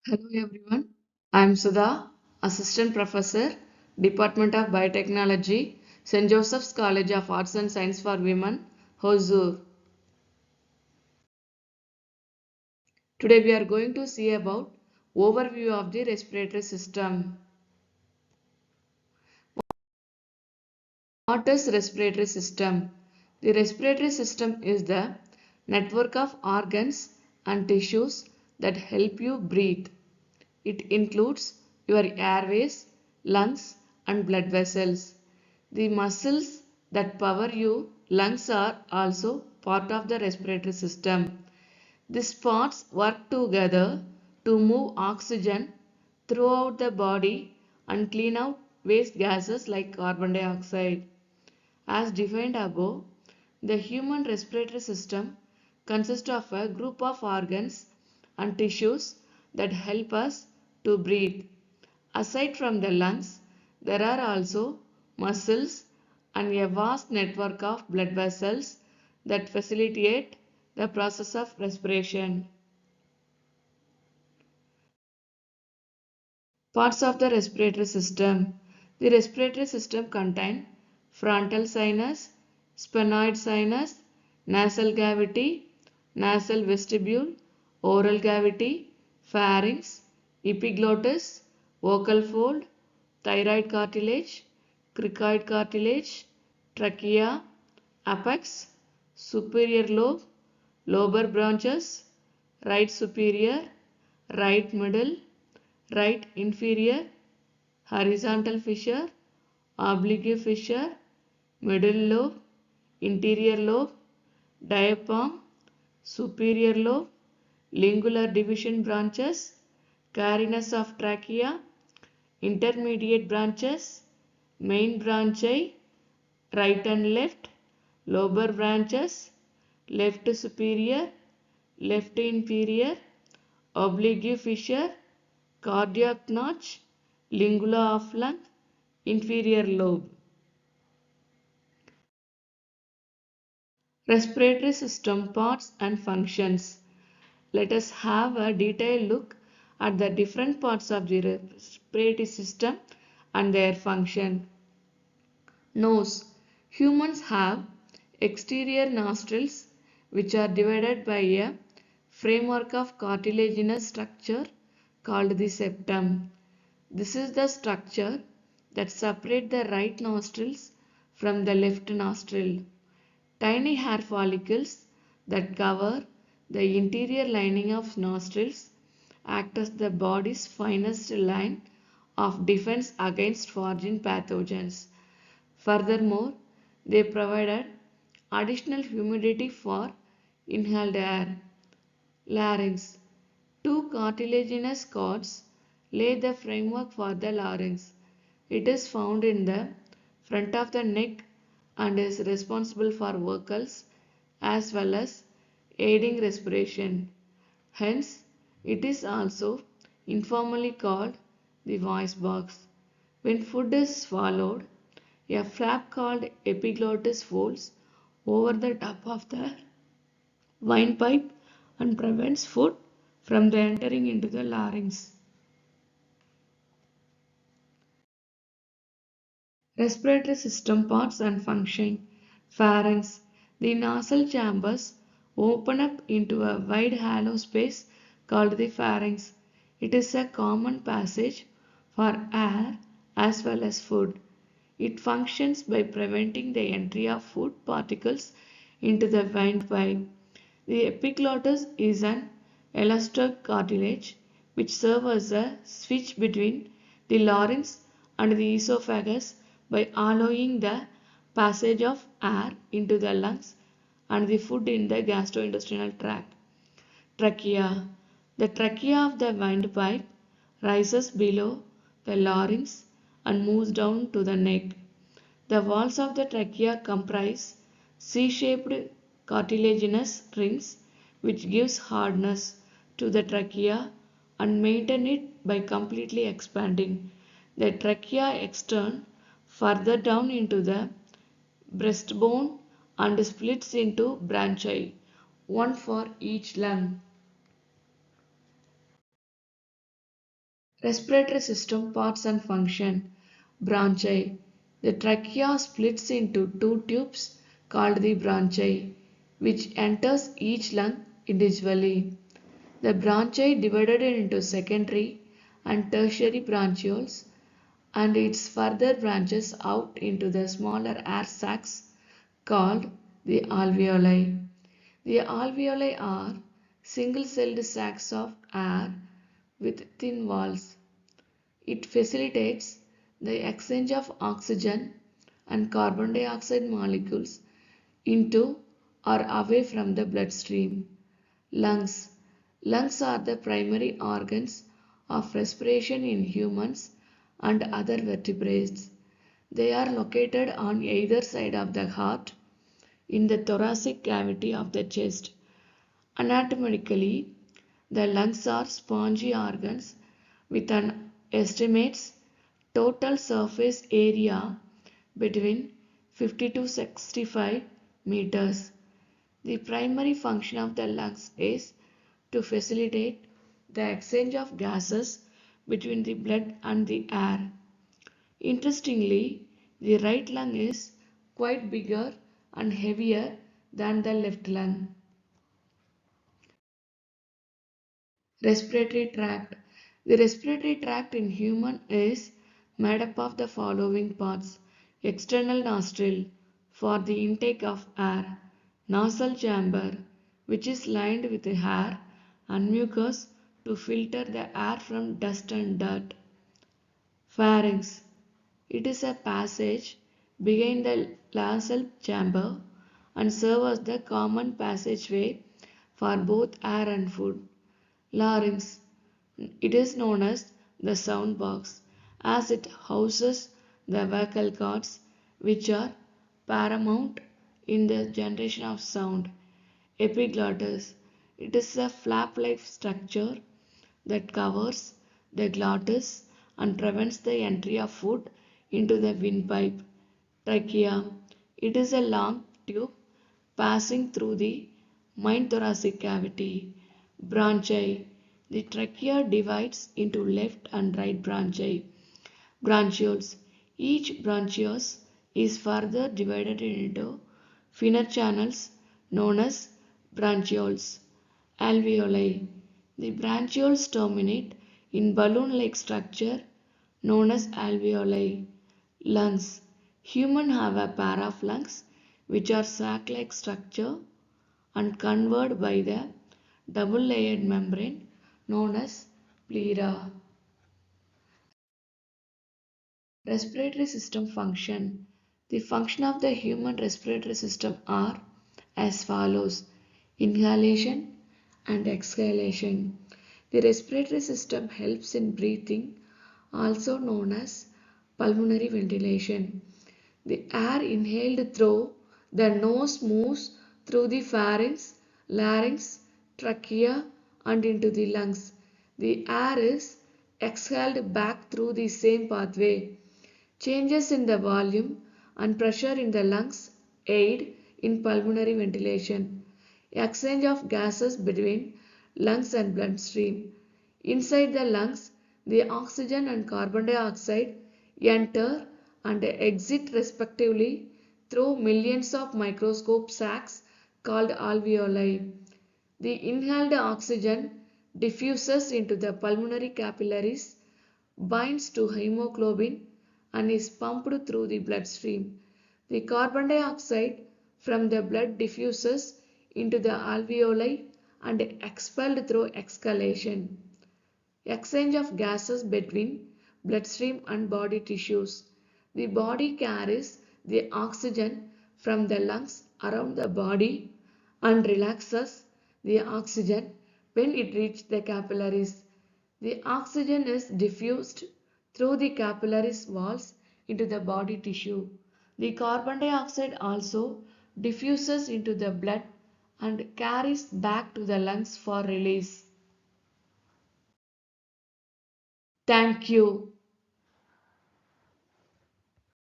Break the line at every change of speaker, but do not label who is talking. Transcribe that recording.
Hello everyone. I am Sudha, Assistant Professor, Department of Biotechnology, St. Joseph's College of Arts and Science for Women, Hosur. Today we are going to see about overview of the respiratory system. What is respiratory system? The respiratory system is the network of organs and tissues that help you breathe. It includes your airways, lungs, and blood vessels. The muscles that power your lungs are also part of the respiratory system. These parts work together to move oxygen throughout the body and clean out waste gases like carbon dioxide. As defined above, the human respiratory system consists of a group of organs and tissues that help us to breathe. Aside from the lungs, there are also muscles and a vast network of blood vessels that facilitate the process of respiration. Parts of the respiratory system. The respiratory system contain frontal sinus, sphenoid sinus, nasal cavity, nasal vestibule, oral cavity, pharynx, epiglottis, vocal fold, thyroid cartilage, cricoid cartilage, trachea, apex, superior lobe, lobar branches, right superior, right middle, right inferior, horizontal fissure, oblique fissure, middle lobe, interior lobe, diaphragm, superior lobe, lingular division branches, carinus of trachea, intermediate branches, main branchi, right and left, lobar branches, left superior, left inferior, oblique fissure, cardiac notch, lingula of lung, inferior lobe. Respiratory system parts and functions. Let us have a detailed look at the different parts of the respiratory system and their function. Nose. Humans have exterior nostrils which are divided by a framework of cartilaginous structure called the septum. This is the structure that separates the right nostrils from the left nostril. Tiny hair follicles that cover the interior lining of nostrils act as the body's finest line of defense against foreign pathogens. Furthermore, they provided additional humidity for inhaled air. Larynx. Two cartilaginous cords lay the framework for the larynx. It is found in the front of the neck and is responsible for vocals as well as aiding respiration. Hence, it is also informally called the voice box. When food is swallowed, a flap called epiglottis folds over the top of the windpipe and prevents food from entering into the larynx. Respiratory system parts and function. Pharynx. The nasal chambers open up into a wide hollow space called the pharynx. It is a common passage for air as well as food. It functions by preventing the entry of food particles into the windpipe. The epiglottis is an elastoid cartilage which serves as a switch between the larynx and the esophagus by allowing the passage of air into the lungs and the food in the gastrointestinal tract. Trachea. The trachea of the windpipe rises below the larynx and moves down to the neck. The walls of the trachea comprise C-shaped cartilaginous rings which gives hardness to the trachea and maintain it by completely expanding. The trachea extends further down into the breastbone and splits into branchi, one for each lung. Respiratory system parts and function. Bronchi. The trachea splits into two tubes called the bronchi, which enters each lung individually. The bronchi divided into secondary and tertiary bronchioles and its further branches out into the smaller air sacs called the alveoli. The alveoli are single-celled sacs of air with thin walls. It facilitates the exchange of oxygen and carbon dioxide molecules into or away from the bloodstream. Lungs. Lungs are the primary organs of respiration in humans and other vertebrates. They are located on either side of the heart in the thoracic cavity of the chest. Anatomically, the lungs are spongy organs with an estimates total surface area between 50 to 65 meters. The primary function of the lungs is to facilitate the exchange of gases between the blood and the air. Interestingly, the right lung is quite bigger and heavier than the left lung. Respiratory tract. The respiratory tract in human is made up of the following parts. External nostril for the intake of air. Nasal chamber which is lined with hair and mucus to filter the air from dust and dirt. Pharynx. It is a passage behind the nasal chamber and serves as the common passageway for both air and food. Larynx. It is known as the sound box as it houses the vocal cords which are paramount in the generation of sound. Epiglottis. It is a flap-like structure that covers the glottis and prevents the entry of food into the windpipe. Trachea. It is a long tube passing through the main thoracic cavity. Bronchi. The trachea divides into left and right bronchi. Bronchioles. Each bronchiole is further divided into thinner channels known as bronchioles. Alveoli. The bronchioles terminate in balloon-like structure known as alveoli. Lungs. Humans have a pair of lungs which are sac-like structure and covered by the double-layered membrane known as pleura. Respiratory system function. The function of the human respiratory system are as follows: inhalation and exhalation. The respiratory system helps in breathing, also known as pulmonary ventilation. The air inhaled through the nose moves through the pharynx, larynx, trachea and into the lungs. The air is exhaled back through the same pathway. Changes in the volume and pressure in the lungs aid in pulmonary ventilation. Exchange of gases between lungs and bloodstream. Inside the lungs, the oxygen and carbon dioxide enter and exit respectively through millions of microscope sacs called alveoli. The inhaled oxygen diffuses into the pulmonary capillaries, binds to hemoglobin and is pumped through the bloodstream. The carbon dioxide from the blood diffuses into the alveoli and expelled through exhalation. Exchange of gases between bloodstream and body tissues. The body carries the oxygen from the lungs around the body and relaxes the oxygen when it reaches the capillaries. The oxygen is diffused through the capillaries walls into the body tissue. The carbon dioxide also diffuses into the blood and carries back to the lungs for release. Thank you.